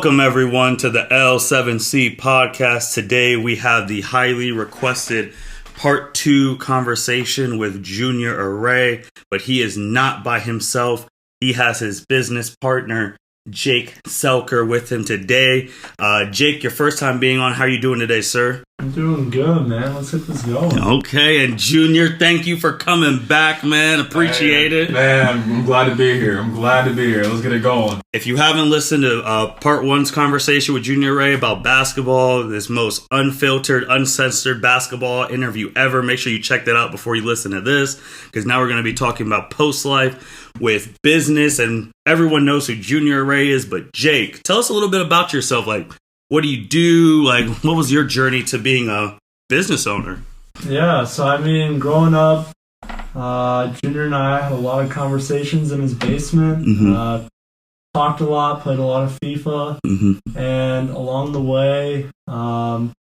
Welcome everyone to the L7C podcast. Today we have the highly requested part 2 conversation with Junior Arr, but he is not by himself. He has his business partner, Arrey-Selker, with him today. Jake, your first time being on. How are you doing today, sir? I'm doing good, man. Let's get this going. Okay, and Junior, thank you for coming back, man. Appreciate it. Man, I'm glad to be here. Let's get it going. If you haven't listened to part 1's conversation with Junior Arr about basketball, this most unfiltered, uncensored basketball interview ever, make sure you check that out before you listen to this, because now we're going to be talking about post-life with business, and everyone knows who Junior Arr is, but Jake, tell us a little bit about yourself. Like, what do you do? Like, what was your journey to being a business owner? Yeah, so I mean, growing up, Junior and I had a lot of conversations in his basement. Mm-hmm. Talked a lot, played a lot of FIFA, and along the way,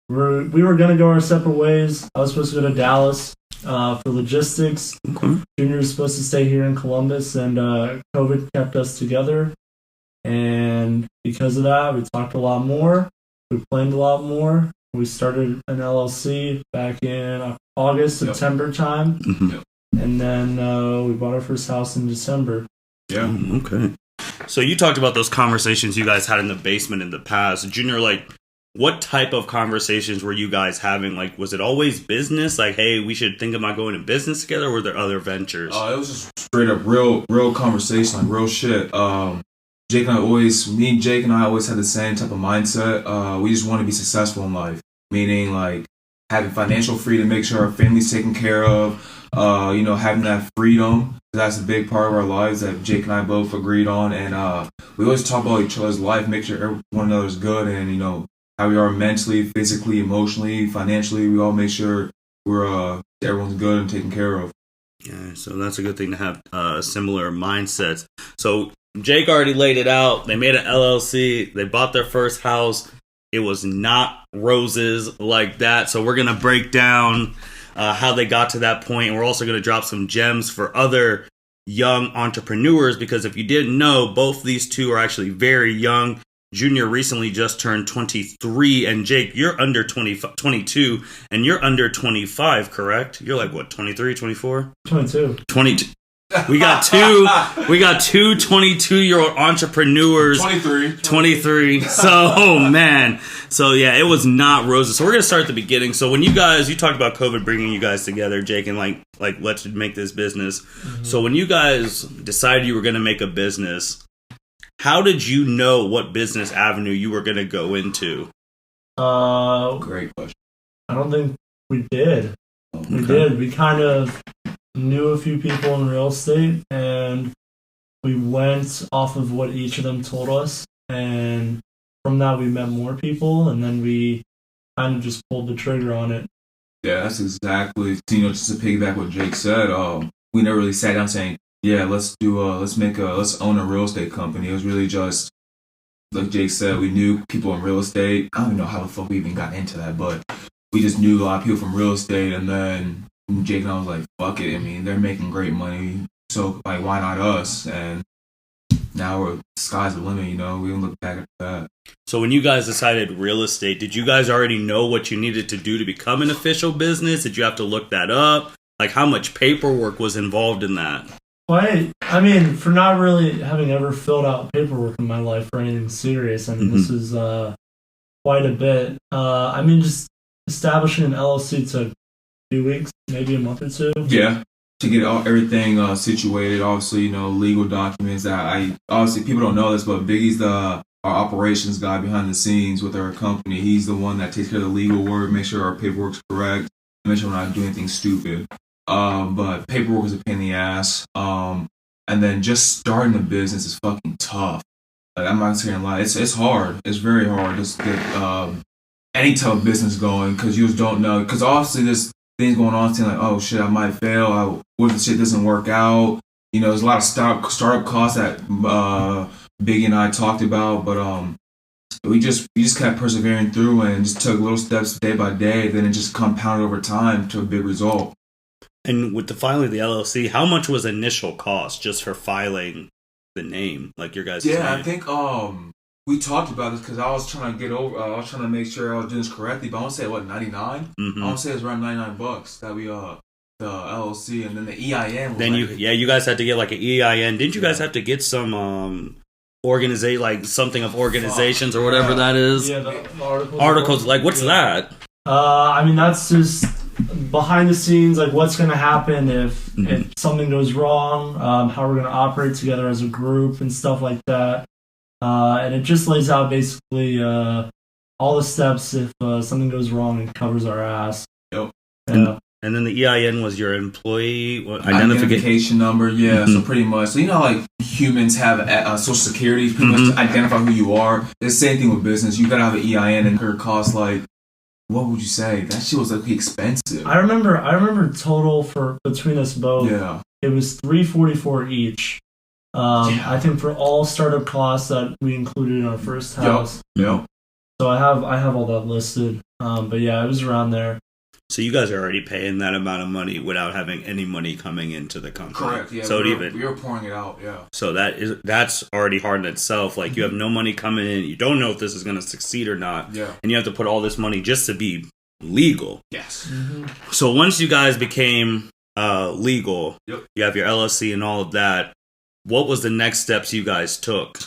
we were going to go our separate ways. I was supposed to go to Dallas for logistics. Okay. Junior was supposed to stay here in Columbus, and COVID kept us together. And because of that, we talked a lot more. We planned a lot more. We started an LLC back in August, September time. And then we bought our first house in December. Yeah. Okay. So you talked about those conversations you guys had in the basement in the past. Junior, like, what type of conversations were you guys having? Like, was it always business? Like, hey, we should think about going in business together, or were there other ventures? It was just straight up real conversation, like real shit. Jake and I always had the same type of mindset. We just want to be successful in life, meaning like having financial freedom, make sure our family's taken care of, having that freedom. That's a big part of our lives that Jake and I both agreed on. And we always talk about each other's life, make sure one another's good, and, how we are mentally, physically, emotionally, financially. We all make sure everyone's good and taken care of. Yeah, so that's a good thing to have similar mindsets. So Jake already laid it out. They made an LLC. They bought their first house. It was not roses like that. So we're going to break down how they got to that point. And we're also going to drop some gems for other young entrepreneurs, because if you didn't know, both these two are actually very young. Junior recently just turned 23, and Jake, you're under 22, and you're under 25, correct? You're like, what, 23, 24? 22. 22. We got two 22-year-old entrepreneurs. 23. So, man. So, yeah, it was not roses. So, we're going to start at the beginning. So, when you talked about COVID bringing you guys together, Jake, and like let's make this business. So, when you guys decided you were going to make a business, how did you know what business avenue you were going to go into? Great question. I don't think we did. Okay. We did. We kind of knew a few people in real estate, and we went off of what each of them told us. And from that, we met more people, and then we kind of just pulled the trigger on it. Yeah, that's exactly, just to piggyback what Jake said. We never really sat down saying, yeah, let's own a real estate company. It was really just, like Jake said, we knew people in real estate. I don't even know how the fuck we even got into that, but we just knew a lot of people from real estate, and then Jake and I was like, fuck it. I mean, they're making great money, so like, why not us? And now sky's the limit, we don't look back at that. So when you guys decided real estate, did you guys already know what you needed to do to become an official business? Did you have to look that up? Like, how much paperwork was involved in that? Well, I mean, for not really having ever filled out paperwork in my life for anything serious, this is quite a bit. Just establishing an LLC took 2 weeks, maybe a month or two. Yeah, to get everything situated. Obviously, legal documents. Obviously people don't know this, but Biggie's our operations guy behind the scenes with our company. He's the one that takes care of the legal work, make sure our paperwork's correct, make sure we're not doing anything stupid. But paperwork is a pain in the ass. And then just starting a business is fucking tough. Like, I'm not saying a lie. It's hard. It's very hard to get any type of business going, because you just don't know. Because obviously there's things going on saying like, oh shit, I might fail. What if the shit doesn't work out? There's a lot of startup costs that Biggie and I talked about, but we just kept persevering through and just took little steps day by day. Then it just compounded over time to a big result. And with the filing of the LLC, how much was initial cost just for filing the name, like your guys' name? I think We talked about this because I was trying to get over. I was trying to make sure I was doing this correctly. But I want to say what, 99. Mm-hmm. I want to say it's around $99 that we the LLC and then the EIN. Then you guys had to get like an EIN. Didn't you guys have to get some organization, like something of organizations or whatever that is? Yeah, the articles. Like, what's that? I mean, that's just behind the scenes, like what's going to happen if something goes wrong, how we're going to operate together as a group and stuff like that. And it just lays out basically all the steps if something goes wrong and covers our ass. Yep. Yeah. And then the EIN was your employee identification number. Yeah, so pretty much. So like humans have social security, pretty much to identify who you are. It's the same thing with business. You gotta have an EIN, and it costs like, what would you say? That shit was like expensive. I remember total for between us both. Yeah. It was $344 each. I think for all startup costs that we included in our first house. Yep. So I have all that listed. But yeah, it was around there. So you guys are already paying that amount of money without having any money coming into the company. Correct. Yeah. So we were pouring it out. Yeah. So that's already hard in itself. Like you have no money coming in. You don't know if this is going to succeed or not. Yeah. And you have to put all this money just to be legal. Yes. Mm-hmm. So once you guys became legal, yep. You have your LLC and all of that. What was the next steps you guys took?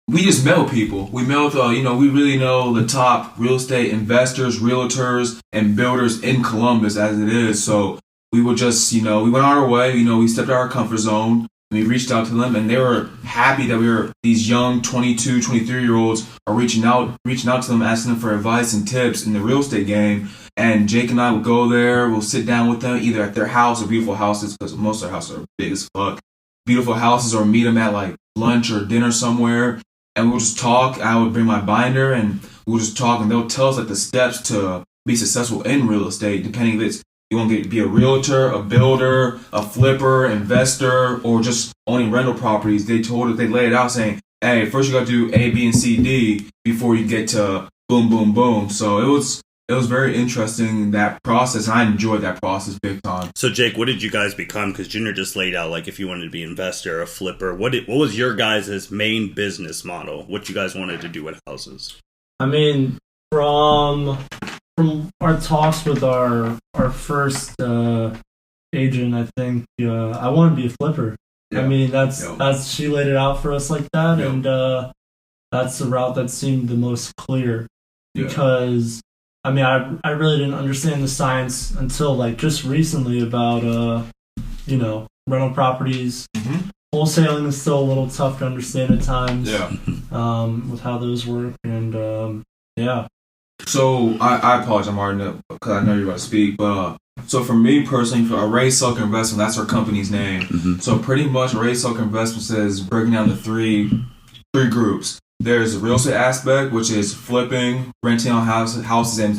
We just met with people. We met with, we really know the top real estate investors, realtors, and builders in Columbus as it is. So we would just, we went on our way. We stepped out of our comfort zone. And we reached out to them, and they were happy that these young 22, 23-year-olds are reaching out to them, asking them for advice and tips in the real estate game. And Jake and I would go there. We'll sit down with them either at their house or beautiful houses, because most of their houses are big as fuck. Beautiful houses, or meet them at like lunch or dinner somewhere. And we'll just talk. I would bring my binder, and we'll just talk, and they'll tell us like the steps to be successful in real estate, depending if it's you want to be a realtor, a builder, a flipper, investor, or just owning rental properties. They laid it out saying, hey, first you got to do A, B, and C, D before you get to boom, boom, boom. So it was very interesting, that process. And I enjoyed that process big time. So Jake, what did you guys become? Because Junior just laid out, like, if you wanted to be an investor, a flipper, what was your guys' main business model? What you guys wanted to do with houses? I mean, from our talks with our first agent, I think I want to be a flipper. Yeah. I mean, that's she laid it out for us like that, and that's the route that seemed the most clear. Because I mean, I really didn't understand the science until like just recently about rental properties. Mm-hmm. Wholesaling is still a little tough to understand at times. Yeah. With how those work, and yeah. So I apologize, Martin, because I know you're about to speak. But so for me personally, for Arrey-Selker Investments, that's our company's name. Mm-hmm. So pretty much Arrey-Selker Investments is breaking down the three groups. There's the real estate aspect, which is flipping, renting out houses, and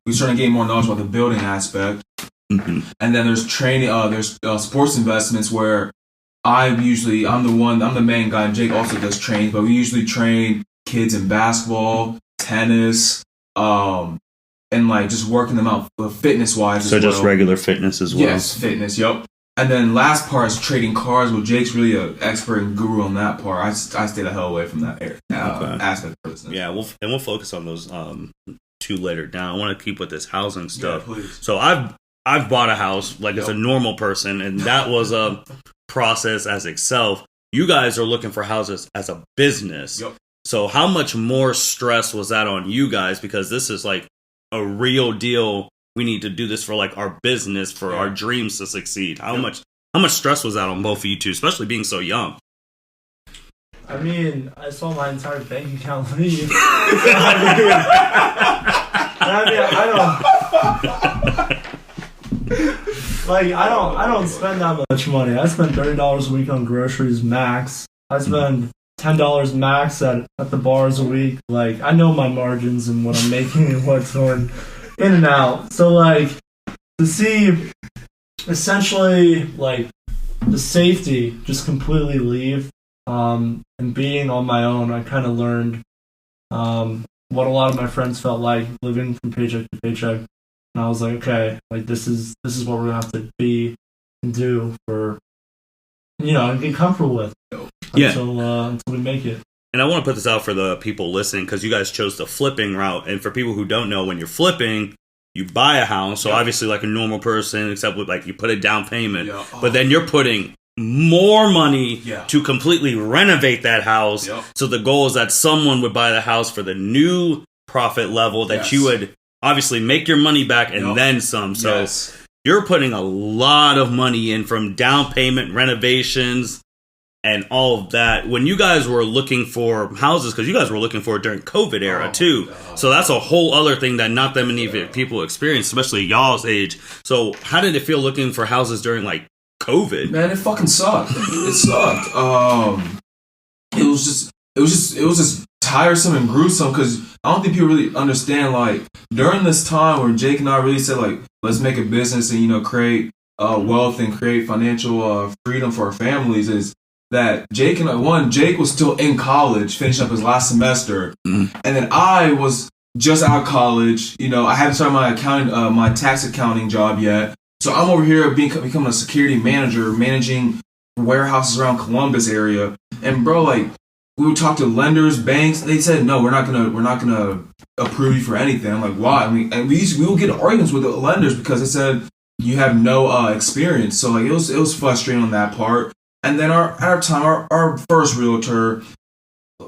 we're starting to gain more knowledge about the building aspect. Mm-hmm. And then there's training. There's sports investments where I'm the main guy, and Jake also does training, but we usually train kids in basketball, tennis, and like just working them out fitness wise. So just regular fitness as well. Yes, fitness. Yep. And then last part is trading cars. Well, Jake's really an expert and guru on that part. I stay the hell away from that aspect of business. Yeah, we'll focus on those two later down. I want to keep with this housing stuff. Yeah, please. So I've bought a house like as a normal person, and that was a process as itself. You guys are looking for houses as a business. Yep. So how much more stress was that on you guys? Because this is like a real deal. We need to do this for like our business, for our dreams to succeed. How much stress was that on both of you two, especially being so young? I mean, I saw my entire bank account leave. I don't spend that much money. I spend $30 a week on groceries max. I spend $10 max at the bars a week. Like, I know my margins and what I'm making and what's going in and out. So like to see essentially like the safety just completely leave and being on my own, I kind of learned what a lot of my friends felt like living from paycheck to paycheck, and I was like, okay, like this is what we're gonna have to be and do for and get comfortable with until we make it. and I want to put this out for the people listening because you guys chose the flipping route. And for people who don't know, when you're flipping, you buy a house. So obviously like a normal person, except with like you put a down payment, but then you're putting more money to completely renovate that house. So the goal is that someone would buy the house for the new profit level that you would obviously make your money back and then some. So you're putting a lot of money in from down payment, renovations, and all of that. When you guys were looking for houses, because you guys were looking for it during COVID era too. So that's a whole other thing that not that many people experience, especially y'all's age. So how did it feel looking for houses during like COVID? Man, it fucking sucked. It sucked. It was just tiresome and gruesome because I don't think people really understand, like, during this time where Jake and I really said, like, let's make a business and, you know, create wealth and create financial freedom for our families, is that Jake was still in college, finishing up his last semester, and then I was just out of college. You know, I haven't started my tax accounting job yet. So I'm over here becoming a security manager, managing warehouses around Columbus area. And bro, like, we would talk to lenders, banks. They said, no, we're not gonna approve you for anything. I'm like, why? I mean, and we would get arguments with the lenders because they said you have no experience. So like, it was frustrating on that part. And then our first realtor.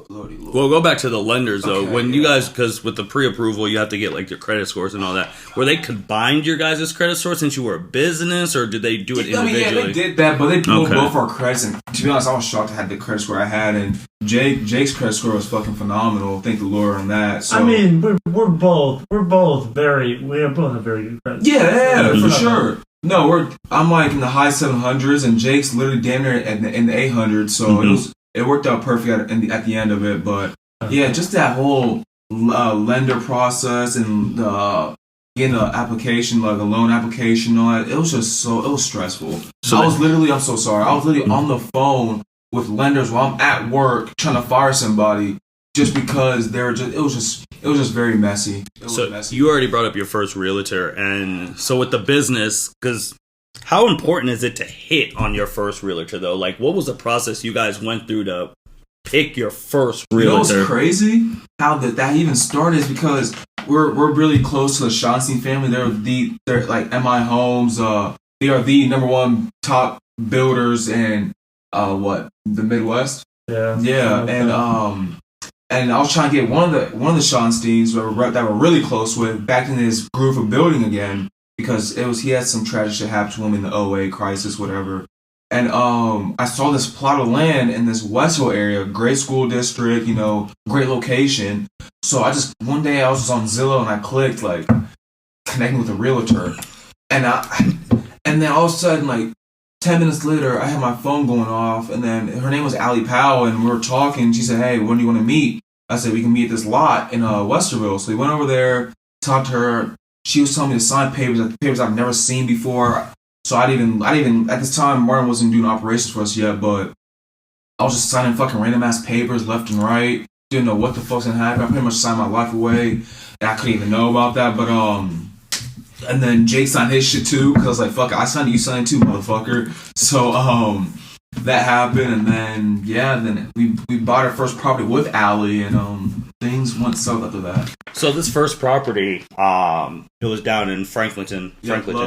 Well, go back to the lenders though. Okay, when you guys, because with the pre-approval, you have to get like your credit scores and all that. Were they combined your guys' credit scores since you were a business, or did they do it individually? I mean, yeah, they did that, but they pulled both our credits. And to be honest, I was shocked I had the credit score I had, and Jake's credit score was fucking phenomenal. Thank the Lord on that. So. I mean, we have both have very good credit. Yeah, for sure. No, I'm like in the high 700s, and Jake's literally damn near in the 800s. So it worked out perfect at the end of it. But yeah, just that whole lender process and getting an application, like a loan application, all that, it was stressful. So I'm so sorry. I was literally on the phone with lenders while I'm at work trying to fire somebody just because it was just very messy. You already brought up your first realtor, and so with the business, because how important is it to hit on your first realtor though? Like, what was the process you guys went through to pick your first realtor? You know what's crazy? How that even started is because we're really close to the Schonstein family. They're like MI Homes. They are the number one top builders in the Midwest. Yeah, and I was trying to get one of the Schonsteins that we're really close with back in his groove of building again, because he had some tragic shit happen to him in the '08 crisis, whatever. And I saw this plot of land in this Westville area, great school district, you know, great location. So one day I was just on Zillow and I clicked like connecting with a realtor, and then all of a sudden, like 10 minutes later, I had my phone going off, and then her name was Allie Powell, and we were talking. She said, "Hey, when do you want to meet?" I said, "We can meet at this lot in Westerville." So we went over there, talked to her. She was telling me to sign papers I've never seen before. So I didn't even at this time, Martin wasn't doing operations for us yet, but I was just signing fucking random ass papers left and right. Didn't know what the fuck's gonna happen. I pretty much signed my life away, and I couldn't even know about that. But and then Jake signed his shit too, because I was like, fuck it, I signed it, you signed it too, motherfucker. So that happened, and then we bought our first property with Allie, and things went south after that. So this first property, it was down in Franklinton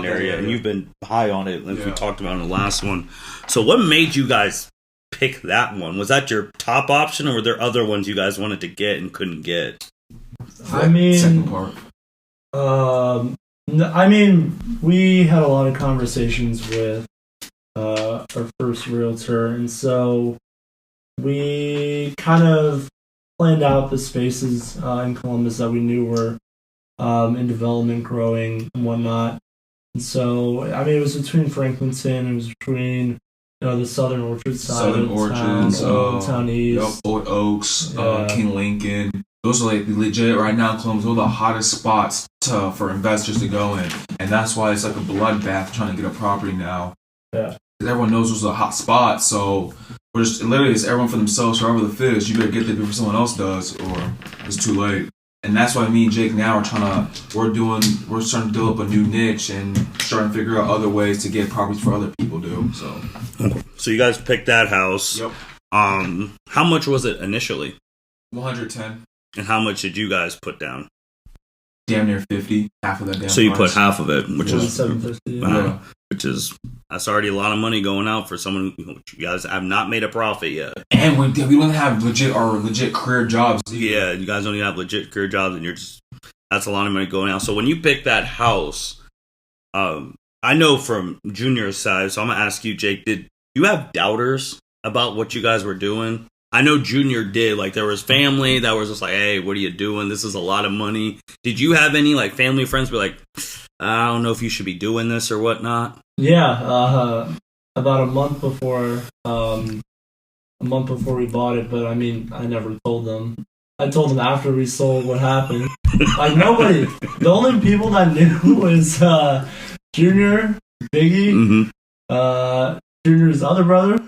area, and you've been high on it, like we talked about in the last one. So what made you guys pick that one? Was that your top option, or were there other ones you guys wanted to get and couldn't get? Second part. We had a lot of conversations with our first realtor, and so we kind of planned out the spaces in Columbus that we knew were in development, growing, and whatnot. And so, it was between Franklinton, it was between the Southern Orchard side of Orchards, Old Town East, Old Oaks, King Lincoln. Those are like legit right now in Columbus. Those are the hottest spots for investors to go in, and that's why it's like a bloodbath trying to get a property now. Yeah, because everyone knows those are hot spots. So we're just literally it's everyone for themselves. Whoever the fit is, you better get there before someone else does, or it's too late. And that's why me and Jake now are we're starting to build up a new niche and starting to figure out other ways to get properties for other people to. So you guys picked that house. Yep. How much was it initially? 110. And how much did you guys put down? Damn near 50. Half of that damn So you price. put half of it, which is 750. wow. Which is, that's already a lot of money going out for someone who, you guys have not made a profit yet. And we don't have legit career jobs either. Yeah, you guys don't even have legit career jobs, and that's a lot of money going out. So when you pick that house, I know from Junior's side, so I'm gonna ask you, Jake, did you have doubters about what you guys were doing? I know Junior did. Like, there was family that was just like, hey, what are you doing? This is a lot of money. Did you have any, like, family friends be like, I don't know if you should be doing this or whatnot? Yeah, about a month before we bought it, but I mean, I never told them. I told them after we sold what happened. Like, nobody, the only people that knew was Junior, Biggie, Junior's other brother,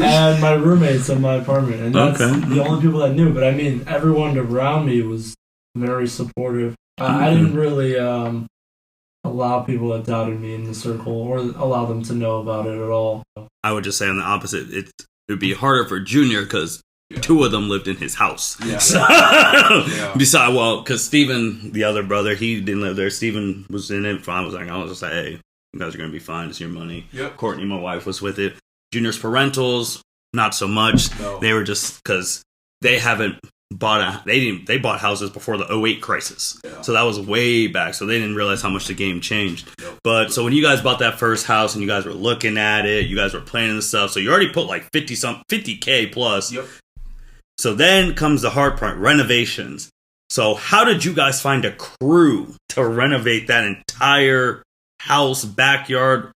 and my roommates in my apartment, and that's the only people that knew. But I mean, everyone around me was very supportive. I didn't really allow people that doubted me in the circle or allow them to know about it at all. I would just say on the opposite, it would be harder for Junior because two of them lived in his house. Yeah. So, besides, well, because Steven, the other brother, he didn't live there. Steven was in it. I was just like, hey, you guys are going to be fine. It's your money. Yep. Courtney, my wife, was with it. Junior's parentals, not so much. No. They were just, because they haven't bought they bought houses before the 2008 crisis. Yeah. So that was way back. So they didn't realize how much the game changed. Yep. But so when you guys bought that first house and you guys were looking at it, you guys were planning the stuff. So you already put like 50K plus. Yep. So then comes the hard part, renovations. So how did you guys find a crew to renovate that entire house, backyard?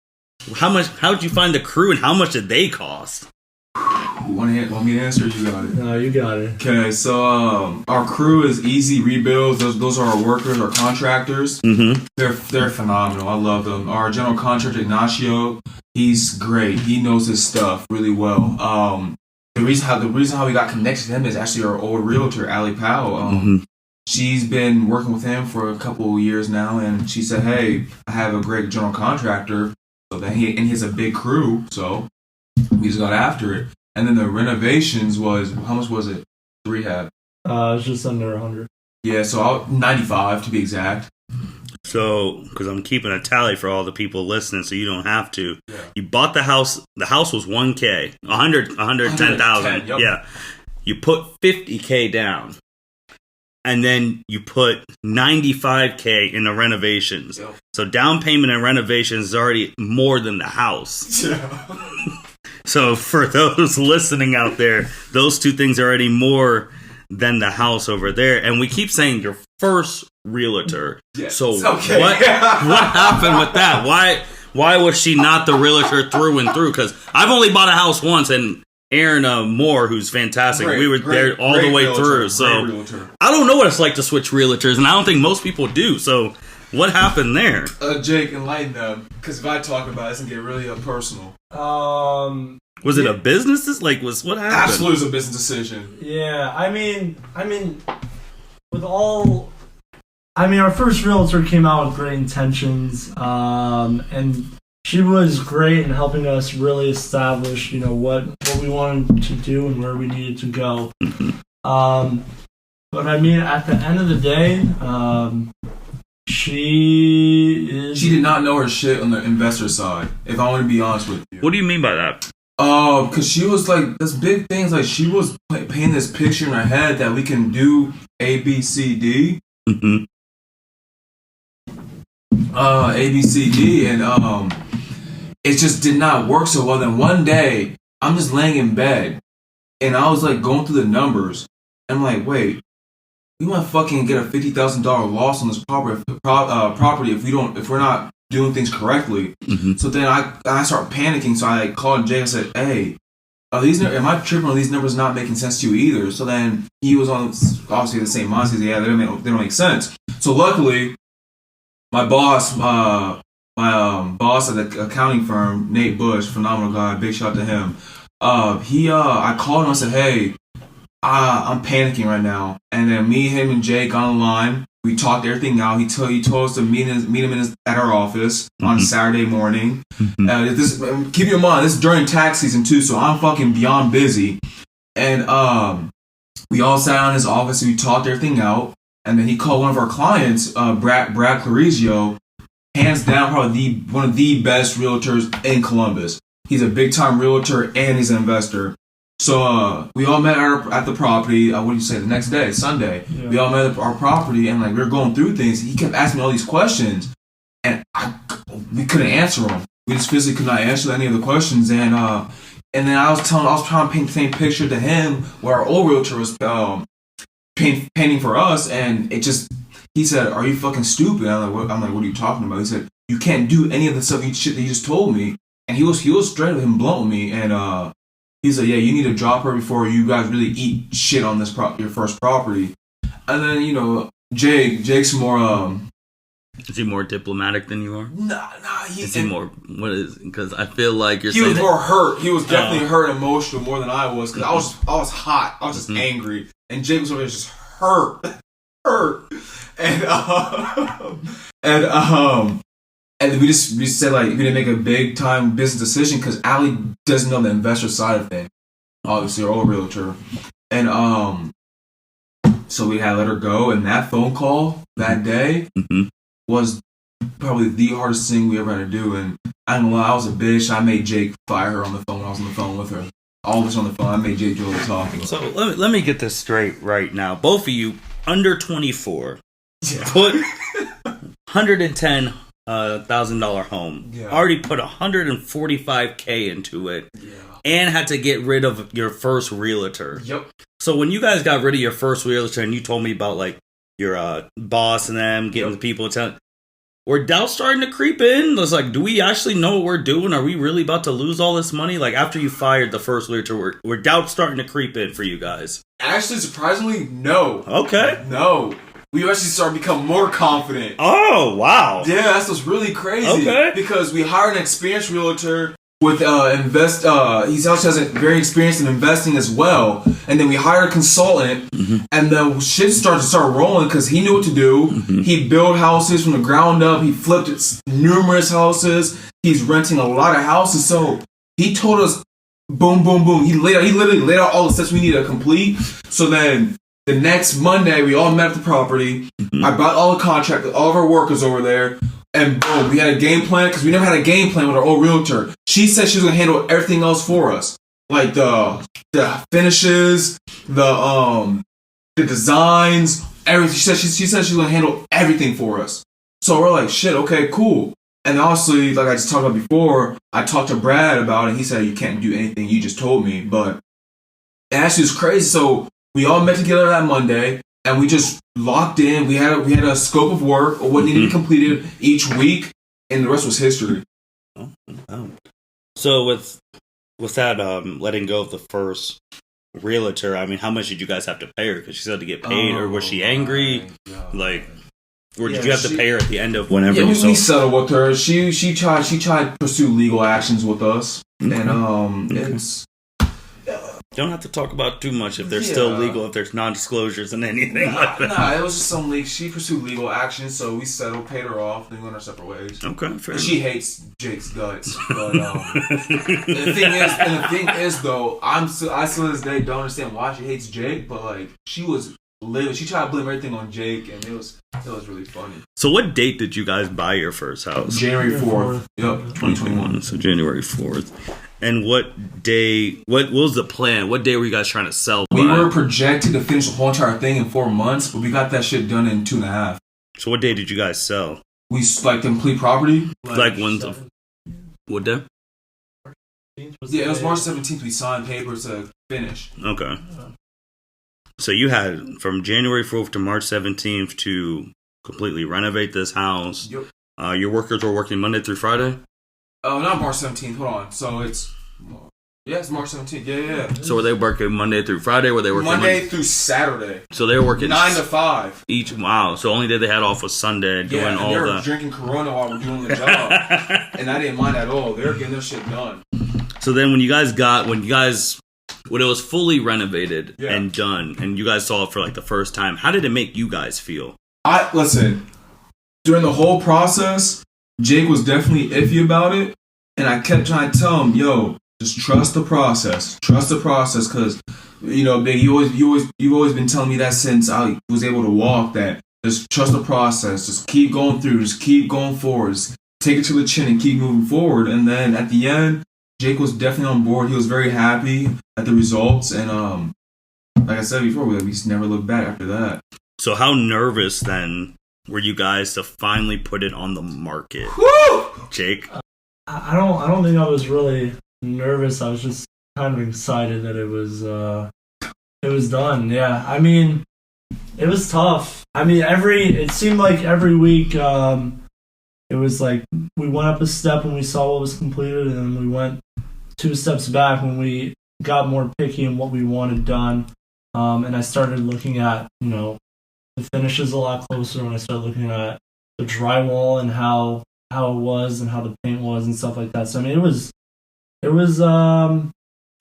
How did you find the crew and how much did they cost? Want me to answer? You got it. No, you got it. Okay, so our crew is Easy Rebuilds. Those are our workers, our contractors. Mm-hmm. They're phenomenal. I love them. Our general contractor Ignacio, he's great. He knows his stuff really well. The reason how we got connected to him is actually our old realtor, Allie Powell. She's been working with him for a couple of years now, and she said, "Hey, I have a great general contractor, so that he has a big crew, so we just got after it." And then the renovations was, how much was it? The rehab? It's just under 100. Yeah, so 95 to be exact. So, because I'm keeping a tally for all the people listening, so you don't have to. Yeah. You bought the house. The house was 1K, 110,000. Yep. Yeah. You put 50K down, and then you put 95K in the renovations. Yep. So down payment and renovations is already more than the house. Yeah. So for those listening out there, those two things are already more than the house over there. And we keep saying your first realtor. Yes. So what happened with that? Why was she not the realtor through and through? Because I've only bought a house once, and Aaron Moore, who's fantastic, we were there all the way realtor, through. So I don't know what it's like to switch realtors, and I don't think most people do. So what happened there? Jake, enlighten them, because if I talk about it, it's gonna get really personal. Was it a business? Like, what happened? Absolutely, it was a business decision. Yeah, I mean, our first realtor came out with great intentions, and she was great in helping us really establish, what we wanted to do and where we needed to go. But I mean, at the end of the day, she did not know her shit on the investor side, if I want to be honest with you. What do you mean by that? Because she was like, this big things, like she was painting this picture in her head that we can do A, B, C, D. Mm-hmm. A, B, C, D, and it just did not work so well. Then one day, I'm just laying in bed, and I was like going through the numbers, and I'm like, wait, we might fucking get a $50,000 loss on this property if we're not doing things correctly. Mm-hmm. So then I start panicking. So I called Jay and said, "Hey, am I tripping on these numbers not making sense to you either?" So then he was on obviously the same mindset. He said, "Yeah, they don't make sense." So luckily, my boss at the accounting firm, Nate Bush, phenomenal guy, big shout out to him. I called him and said, "Hey, I'm panicking right now." And then me, him, and Jay got on the line. We talked everything out. He told us to meet him at our office on Saturday morning. Keep in mind, this is during tax season too, so I'm fucking beyond busy. And we all sat in his office and we talked everything out. And then he called one of our clients, Brad Clarizio, hands down probably one of the best realtors in Columbus. He's a big time realtor and he's an investor. So we all met at the property. What do you say? The next day, Sunday, we all met at our property and like we were going through things. He kept asking me all these questions, and we couldn't answer them. We just physically could not answer any of the questions. And then I was trying to paint the same picture to him where our old realtor was painting for us, and it just. He said, "Are you fucking stupid?" I'm like, "What are you talking about?" He said, "You can't do any of the stuff shit that you just told me." And he was straight with him blowing me, and he said, "Yeah, you need to drop her before you guys really eat shit on this your first property." And then Jake's more. Is he more diplomatic than you are? Nah. Is he more? What is? Because I feel like you're. He was more hurt. He was definitely hurt, emotional more than I was. Because I was hot. I was just angry, and Jake was over there just hurt. And we said like we didn't make a big time business decision because Allie doesn't know the investor side of things. Obviously, our old realtor, and so we had to let her go. And that phone call that day was probably the hardest thing we ever had to do. And I don't know, I was a bitch. I made Jake fire her on the phone when I was on the phone with her. All of us on the phone. I made Jake do all the talking. So let me get this straight right now. Both of you under 24 put $110,000 home. Already put $145K into it, and had to get rid of your first realtor. Yep. So when you guys got rid of your first realtor, and you told me about like your boss and them getting the people to were doubts starting to creep in? It's like, do we actually know what we're doing? Are we really about to lose all this money? Like after you fired the first realtor, were doubts starting to creep in for you guys? Actually, surprisingly, no. Okay. No. We actually started to become more confident. Oh, wow. Yeah, that's what's really crazy. Okay. Because we hired an experienced realtor with he also has a very experienced in investing as well. And then we hired a consultant, and the shit started rolling because he knew what to do. He built houses from the ground up. He flipped numerous houses. He's renting a lot of houses. So he told us, boom, boom, boom. He literally laid out all the steps we needed to complete. So then the next Monday, we all met at the property. I brought all the contractors, all of our workers over there. And boom, we had a game plan because we never had a game plan with our old realtor. She said she was gonna handle everything else for us, like the finishes, the designs, everything. She said she was gonna handle everything for us. So we're like, shit, okay, cool. And honestly, like I just talked about before, I talked to Brad about it. He said you can't do anything you just told me, but it actually was crazy. So we all met together that Monday. And we just locked in. We had a scope of work or what needed to be completed each week, and the rest was history. Oh. So with that letting go of the first realtor, I mean, how much did you guys have to pay her? Because she said to get paid, or was she angry? Like, or did you have to pay her at the end of whenever? Yeah, we settled with her. She tried to pursue legal actions with us, and it's. Don't have to talk about too much if they're still legal, if there's non-disclosures and anything like that. Nah, it was just some leak. She pursued legal action, so we settled, paid her off, then we went our separate ways. Okay, fair enough. She hates Jake's guts, but the thing is though, I still to this day don't understand why she hates Jake, but like she tried to blame everything on Jake, and it was really funny. So what date did you guys buy your first house? January 4th. Yep, 2021. So January 4th. And what day, what was the plan? What day were you guys trying to sell by? We were projected to finish the whole entire thing in 4 months, but we got that shit done in 2.5. So what day did you guys sell? We, like, complete property? Like when's what day? Yeah, it was March 17th we signed papers to finish. Okay. So you had from January 4th to March 17th to completely renovate this house. Yep. Your workers were working Monday through Friday? Oh, not March 17th. Hold on. So it's March 17th. Yeah. So were they working Monday through Friday? Or were they working Monday through Saturday? So they were working 9 to 5 each. Wow. So only day they had off was Sunday doing all they were the drinking Corona while we're doing the job, and I didn't mind at all. They were getting their shit done. So then when it was fully renovated and done, and you guys saw it for like the first time, how did it make you guys feel? Listen, during the whole process, Jake was definitely iffy about it, and I kept trying to tell him, yo, just trust the process. Trust the process, because, you know, Big, you've always been telling me that since I was able to walk, that just trust the process. Just keep going through. Just keep going forward. Just take it to the chin and keep moving forward. And then at the end, Jake was definitely on board. He was very happy at the results. And like I said before, we just never looked back after that. So how nervous then were you guys to finally put it on the market? Woo! Jake? I don't think I was really nervous. I was just kind of excited that it was done. Yeah. I mean, it was tough. I mean, it seemed like every week, it was like we went up a step when we saw what was completed, and then we went 2 steps back when we got more picky in what we wanted done. And I started looking at, you know, the finishes a lot closer when I started looking at the drywall and how it was and how the paint was and stuff like that. So I mean, it was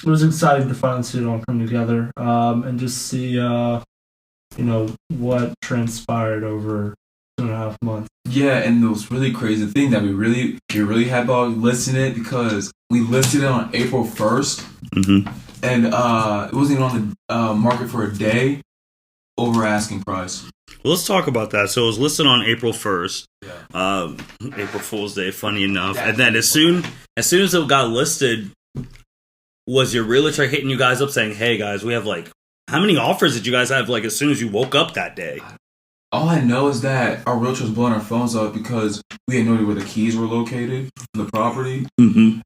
exciting to finally see it all come together, and just see, you know, what transpired over 2.5 months. Yeah, and it was really crazy. The thing that we really had about listing it, because we listed it on April 1st, and it wasn't even on the market for a day, over asking price. Well, let's talk about that. So it was listed on April 1st, April Fool's Day, funny enough. And then as soon as it got listed, was your realtor hitting you guys up saying, hey guys, we have like, how many offers did you guys have like as soon as you woke up that day? All I know is that our realtor was blowing our phones up because we had no idea where the keys were located for the property. And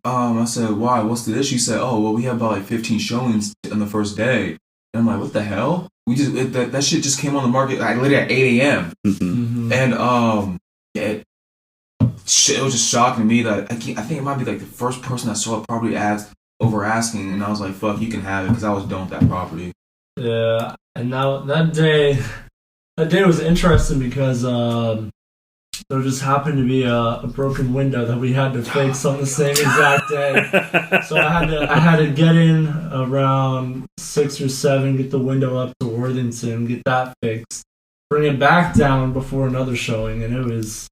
I said, why? What's the issue? She said, oh, well, we have about like 15 showings on the first day. And I'm like, what the hell? That shit just came on the market like literally at 8 a.m. And it was just shocking to me that I think it might be like the first person I saw probably over asking, and I was like, fuck, you can have it, because I was done with that property. Yeah, and now that day was interesting because there just happened to be a broken window that we had to fix on the same exact day. So I had to get in around 6 or 7, get the window up to Worthington, get that fixed, bring it back down before another showing, and it was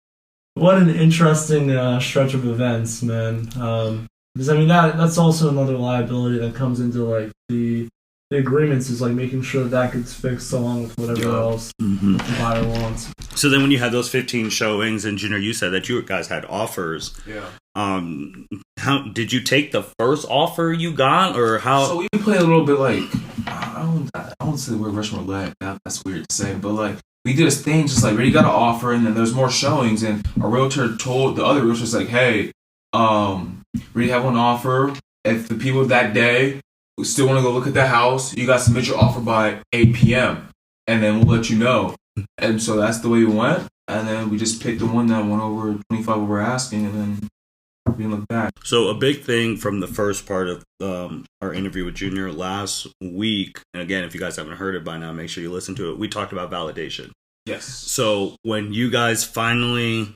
what an interesting stretch of events, man. Because I mean that's also another liability that comes into like the agreements, is like making sure that gets fixed along with whatever else the buyer wants. So then when you had those 15 showings, and Junior, you said that you guys had offers. Yeah. How did you take the first offer you got, or how? So we played a little bit like, I don't say the word Russian roulette. That's weird to say, but like we did a thing just like, we got an offer, and then there's more showings, and our realtor told the other realtors like, hey, we have one offer. If the people that day still want to go look at the house, you guys submit your offer by 8 p.m. and then we'll let you know. And so that's the way we went. And then we just picked the one that went over 25 over asking, and then we didn't look back. So a big thing from the first part of our interview with Junior last week, and again, if you guys haven't heard it by now, make sure you listen to it. We talked about validation. Yes. So when you guys finally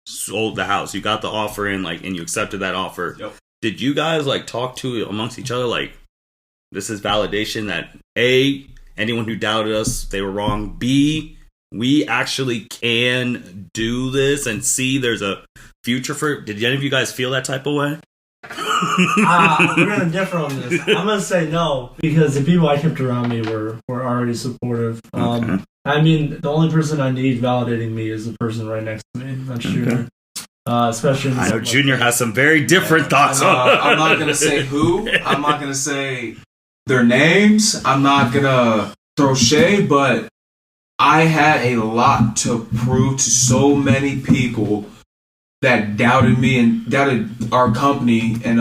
sold the house, you got the offer in, like, and you accepted that offer. Yep. Did you guys like talk to amongst each other like, this is validation that A, anyone who doubted us, they were wrong. B, we actually can do this, and C, there's a future for it. Did any of you guys feel that type of way? We're gonna differ on this. I'm gonna say no, because the people I kept around me were already supportive. Okay. I mean, the only person I need validating me is the person right next to me. That's Junior. Especially I know Junior has some very different thoughts. I'm not going to say who. I'm not going to say their names. I'm not going to throw shade, but I had a lot to prove to so many people that doubted me and doubted our company, and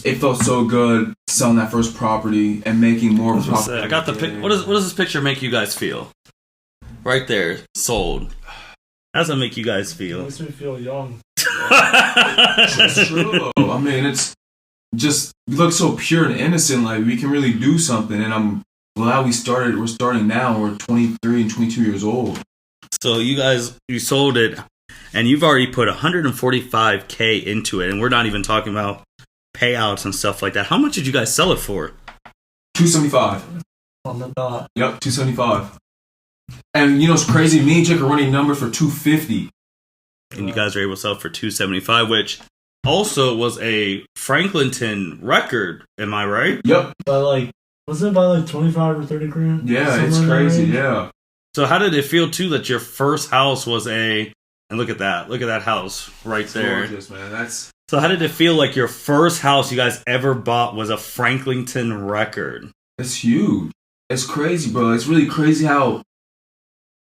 it felt so good selling that first property and making more of a profit. I got the pic. What does this picture make you guys feel? Right there, sold. How does that make you guys feel? It makes me feel young. It's true. I mean, it's just, we look so pure and innocent, like we can really do something, and I'm glad we're starting now. We're 23 and 22 years old. So you sold it, and you've already put $145K into it, and we're not even talking about payouts and stuff like that. How much did you guys sell it for? $275. On the dot. Yep, $275. And you know, it's crazy. Me and Jake are running numbers for 250. And you guys are able to sell for 275, which also was a Franklinton record. Am I right? Yep. Was it by like 25 or 30 grand? Yeah, it's crazy. Yeah. So how did it feel too that your first house was and look at that house right there. Gorgeous, man. So how did it feel like your first house you guys ever bought was a Franklinton record? It's huge. It's crazy, bro. It's really crazy how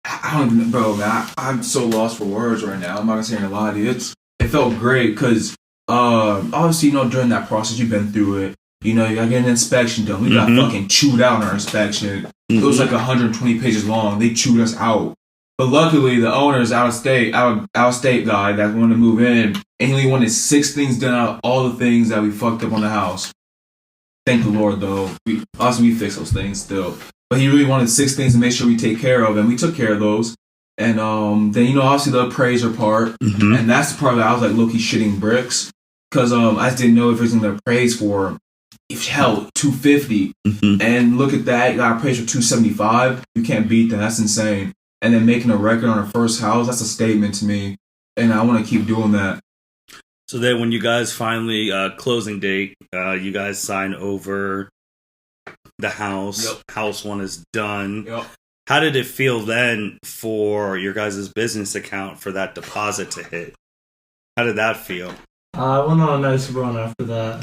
I don't even, bro, man. I'm so lost for words right now. I'm not gonna say a lot. It felt great because obviously, you know, during that process you've been through it. You know, you got to get an inspection done. We got fucking chewed out on our inspection. It was like 120 pages long. They chewed us out. But luckily, the owner's out of state guy that wanted to move in, and he only wanted 6 things done out of all the things that we fucked up on the house. Thank the Lord, though. We fixed those things still. But he really wanted 6 things to make sure we take care of, and we took care of those. And then, you know, obviously the appraiser part, and that's the part that I was like low-key shitting bricks, because I just didn't know if it was going to appraise for, if hell, 250. And look at that, you got appraised for 275. You can't beat that. That's insane. And then making a record on our first house, that's a statement to me. And I want to keep doing that. So then when you guys finally, closing date, you guys sign over the house. Yep. House 1 is done. Yep. How did it feel then for your guys' business account for that deposit to hit? How did that feel? I went on a nice run after that.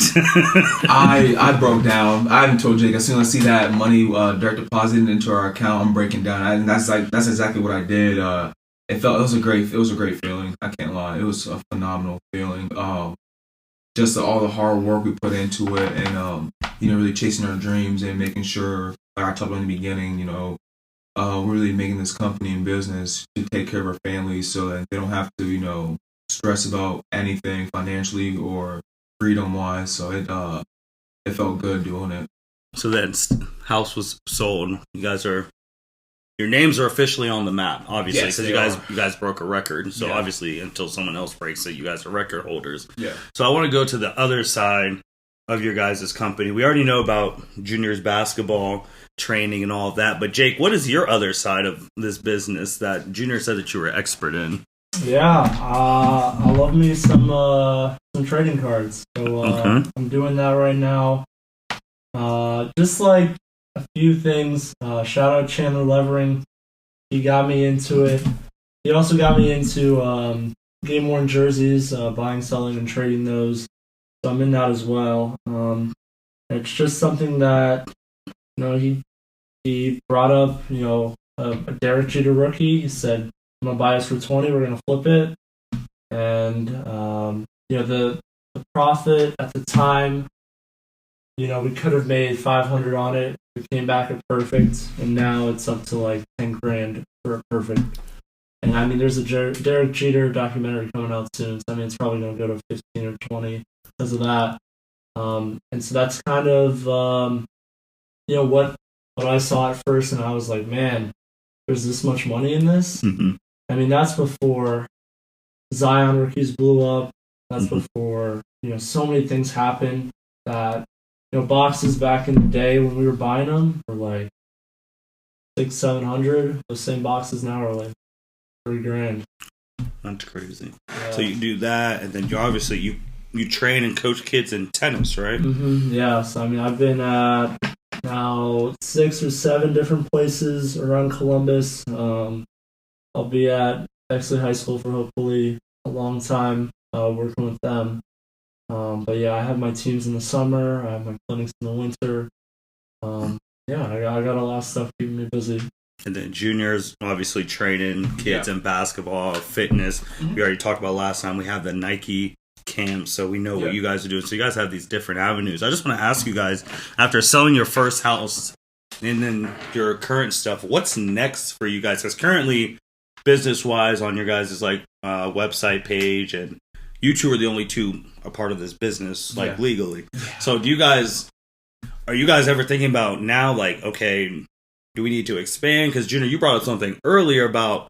I broke down. I haven't told Jake. As soon as I see that money direct deposited into our account, I'm breaking down. And that's exactly what I did. It was a great feeling. I can't lie. It was a phenomenal feeling. Just all the hard work we put into it, and you know, really chasing our dreams and making sure, like I talked about in the beginning, you know, we're really making this company and business to take care of our families so that they don't have to, you know, stress about anything financially or freedom wise. So it felt good doing it. So then house was sold. Your names are officially on the map, obviously, because you guys broke a record. So obviously, until someone else breaks it, you guys are record holders. Yeah. So I want to go to the other side of your guys' company. We already know about juniors basketball training and all of that, but Jake, what is your other side of this business that Junior said that you were expert Yeah, I love me some trading cards. So I'm doing that right now. Just like a few things. Shout out Chandler Levering. He got me into it. He also got me into game worn jerseys, buying, selling, and trading those. So I'm in that as well. It's just something that, you know, he brought up, you know, a Derek Jeter rookie. He said, I'm gonna buy us for 20. We're gonna flip it, and you know, the profit at the time, you know, we could have made 500 on it. We came back at perfect, and now it's up to like 10 grand for a perfect. And I mean, there's a Derek Jeter documentary coming out soon, so I mean, it's probably gonna go to 15 or 20 because of that. And so that's kind of you know, what I saw at first, and I was like, man, there's this much money in this. I mean, that's before Zion rookies blew up. That's before, you know, so many things happened that, you know, boxes back in the day when we were buying them were like $600-700. Those same boxes now are like $3,000. That's crazy. Yeah. So you do that, and then you train and coach kids in tennis, right? Yeah. So I mean, I've been at now 6 or 7 different places around Columbus. I'll be at Bexley High School for hopefully a long time, working with them. But yeah, I have my teams in the summer. I have my clinics in the winter. Yeah, I got a lot of stuff keeping me busy. And then juniors, obviously training kids in basketball, fitness. We already talked about last time. We have the Nike camp, so we know what you guys are doing. So you guys have these different avenues. I just want to ask you guys, after selling your first house and then your current stuff, what's next for you guys? Because currently, business-wise, on your guys' like website page, and you two are the only two a part of this business, like legally. So are you guys ever thinking about now, like, okay, do we need to expand? Because Junior, you brought up something earlier about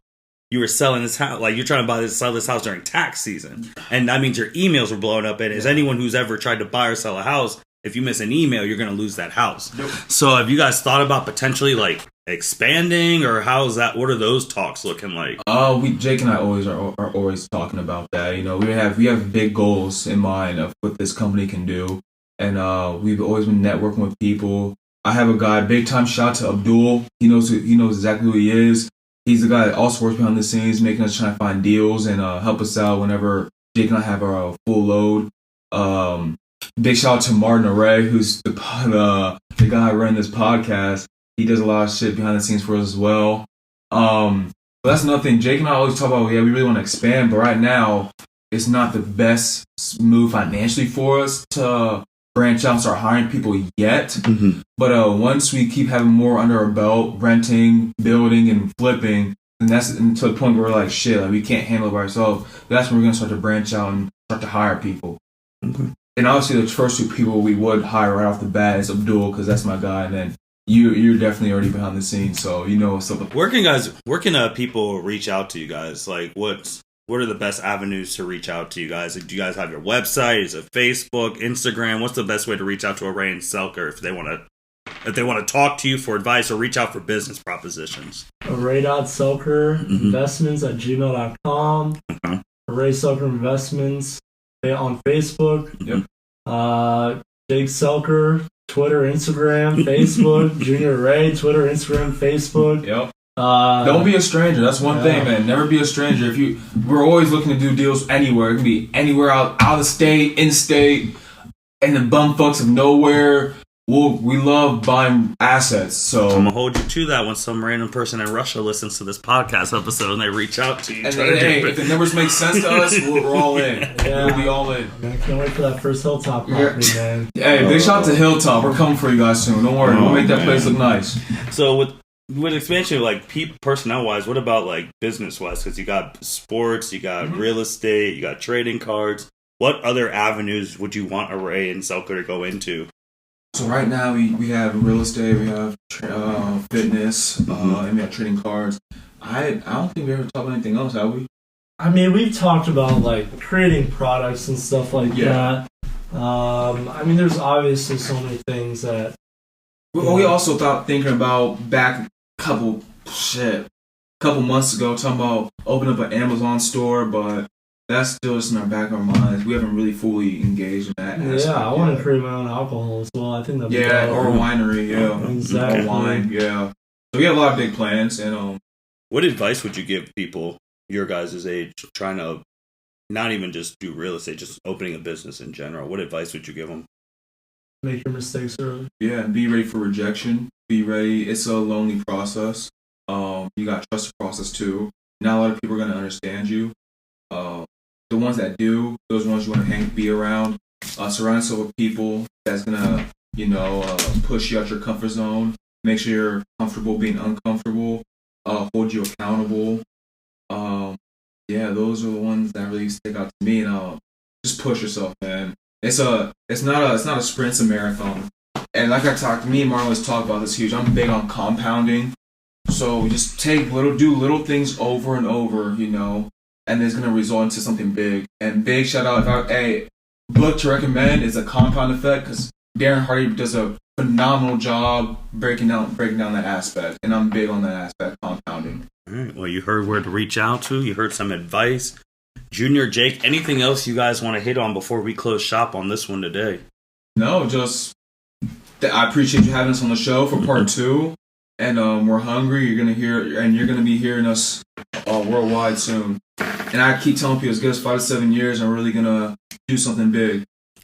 you were selling this house, like you're trying to sell this house during tax season, and that means your emails were blowing up. And as anyone who's ever tried to buy or sell a house, if you miss an email, you're going to lose that house. So have you guys thought about potentially like expanding, or how's that? What are those talks looking like? Jake and I are always talking about that. You know, we have big goals in mind of what this company can do, and we've always been networking with people. I have a guy, big time shout to Abdul. He knows exactly who he is. He's the guy that also works behind the scenes, making us try to find deals and help us out whenever Jake and I have our full load. Big shout out to Martin Array, who's the guy running this podcast. He does a lot of shit behind the scenes for us as well. But that's another thing. Jake and I always talk about, we really want to expand, but right now it's not the best move financially for us to branch out and start hiring people yet. Mm-hmm. But once we keep having more under our belt, renting, building, and flipping, then that's to the point where we're like, shit, like we can't handle it by ourselves. That's when we're going to start to branch out and start to hire people. Okay. And obviously the first two people we would hire right off the bat is Abdul, because that's my guy, and then you're definitely already behind the scenes, so you know what's up. Where can people reach out to you guys? Like, what are the best avenues to reach out to you guys? Do you guys have your website? Is it Facebook, Instagram? What's the best way to reach out to Arrey-Selker if they want to talk to you for advice or reach out for business propositions? Arrey.Selker Investments at gmail.com. Okay. Arrey-Selker Investments on Facebook. Yep. Jake Selker, Twitter, Instagram, Facebook. Junior Array, Twitter, Instagram, Facebook. Yep. Don't be a stranger. That's one thing, man. Never be a stranger. We're always looking to do deals anywhere. It can be anywhere out of the state, in state, and the bumfucks of nowhere. We love buying assets. So I'm gonna hold you to that when some random person in Russia listens to this podcast episode and they reach out to you. And if the numbers make sense to us, we're all in. Yeah. We'll be all in. I can't wait for that first Hilltop property, man. Hey, big shout out to Hilltop. We're coming for you guys soon. Don't worry. We'll make that place look nice. So with expansion, like personnel wise, what about like business wise? Because you got sports, you got real estate, you got trading cards. What other avenues would you want Arrey-Selker to go into? So right now we have real estate, we have fitness, and we have trading cards. I don't think we ever talked about anything else, have we? I mean, we've talked about like creating products and stuff like that. I mean, there's obviously so many things that. We also thinking about back a couple months ago, talking about opening up an Amazon store, but that's still just in our back of our minds. We haven't really fully engaged in that. Yeah, I want to create my own alcohol as well. I think that'd be or a winery, exactly. Or wine, So we have a lot of big plans. And what advice would you give people your guys' age trying to not even just do real estate, just opening a business in general? What advice would you give them? Make your mistakes early. Yeah, and be ready for rejection. Be ready. It's a lonely process. You got to trust the process too. Not a lot of people are going to understand you. The ones that do, those ones you want to be around. Surround yourself with people that's going to, push you out your comfort zone. Make sure you're comfortable being uncomfortable. Hold you accountable. Those are the ones that really stick out to me. And just push yourself, man. It's not a sprint, it's a marathon. And like me and Marlon always talk about this huge. I'm big on compounding. So just do little things over and over, and it's gonna result into something big. And big shout out, book to recommend is A Compound Effect, because Darren Hardy does a phenomenal job breaking down that aspect, and I'm big on that aspect, compounding. All right. Well, you heard where to reach out to. You heard some advice. Junior, Jake, anything else you guys want to hit on before we close shop on this one today? No, just I appreciate you having us on the show for part 2. And we're hungry. You're gonna be hearing us worldwide soon. And I keep telling people, it's give us 5 to 7 years, and we're really gonna do something big.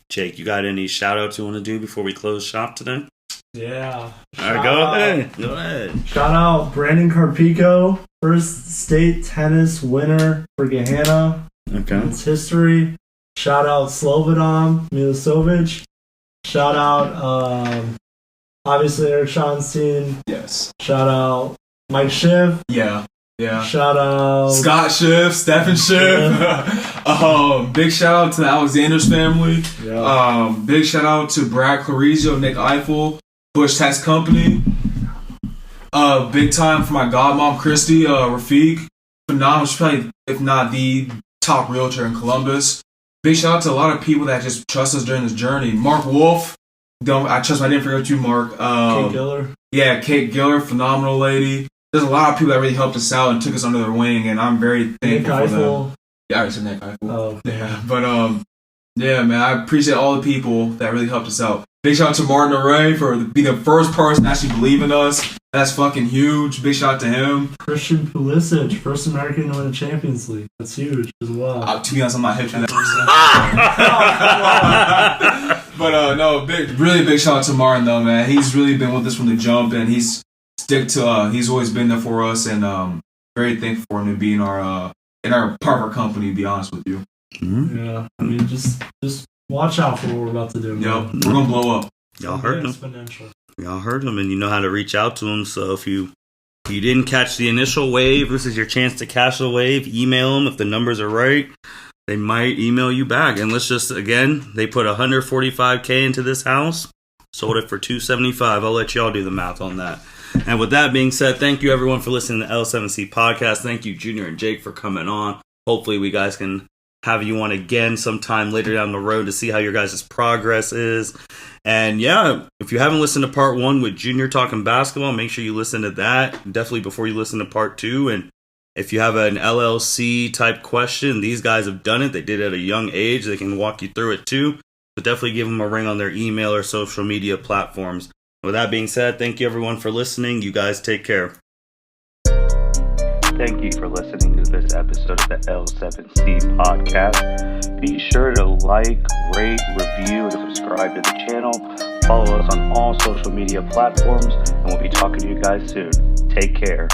Jake, you got any shout outs you want to do before we close shop today? Yeah. All right, go ahead. Shout out Brandon Carpico, first state tennis winner for Gahanna. Okay. It's history. Shout out Slobodan Milosevic. Shout out, obviously, Eric Schonstein. Yes. Shout out Mike Schiff. Yeah. Shout out Scott Schiff, Stephen Schiff. Big shout out to the Alexander's family. Yeah. Big shout out to Brad Clarizio, Nick Eiffel, Bush Tax Company. Big time for my godmom, Christy, Rafiq. Phenomenal. She's probably, if not the top realtor in Columbus. Big shout out to a lot of people that just trust us during this journey. Mark Wolf, I didn't forget you, Mark. Kate Giller. Yeah, Kate Giller, phenomenal lady. There's a lot of people that really helped us out and took us under their wing, and I'm very thankful for them. Yeah, I already said Nick Eiffel. Oh, yeah, but yeah, man, I appreciate all the people that really helped us out. Big shout out to Martin Array for being the first person to actually believe in us. That's fucking huge. Big shout out to him. Christian Pulisic, first American to win a Champions League. That's huge as well. To be honest, I'm not hip to that. But no, really big shout out to Martin though, man. He's really been with us from the jump, and he's always been there for us, and very thankful for him to be in our part of our company. To be honest with you. Mm-hmm. Yeah, I mean, just watch out for what we're about to do. Yep, we're gonna blow up. Y'all heard him. Y'all heard him, and you know how to reach out to him. So if you didn't catch the initial wave, this is your chance to catch the wave. Email them if the numbers are right. They might email you back. And let's just, again, they put $145K into this house, sold it for $275. I'll let y'all do the math on that. And with that being said, thank you everyone for listening to L7C Podcast. Thank you, Junior and Jake, for coming on. Hopefully we guys can have you on again sometime later down the road to see how your guys' progress is. And yeah, if you haven't listened to part 1 with Junior talking basketball, make sure you listen to that definitely before you listen to part 2. And if you have an LLC type question, these guys have done it. They did it at a young age. They can walk you through it too. But definitely give them a ring on their email or social media platforms. With that being said, thank you everyone for listening. You guys take care. Thank you for listening to this episode of the L7C Podcast. Be sure to like, rate, review, and subscribe to the channel. Follow us on all social media platforms, and we'll be talking to you guys soon. Take care.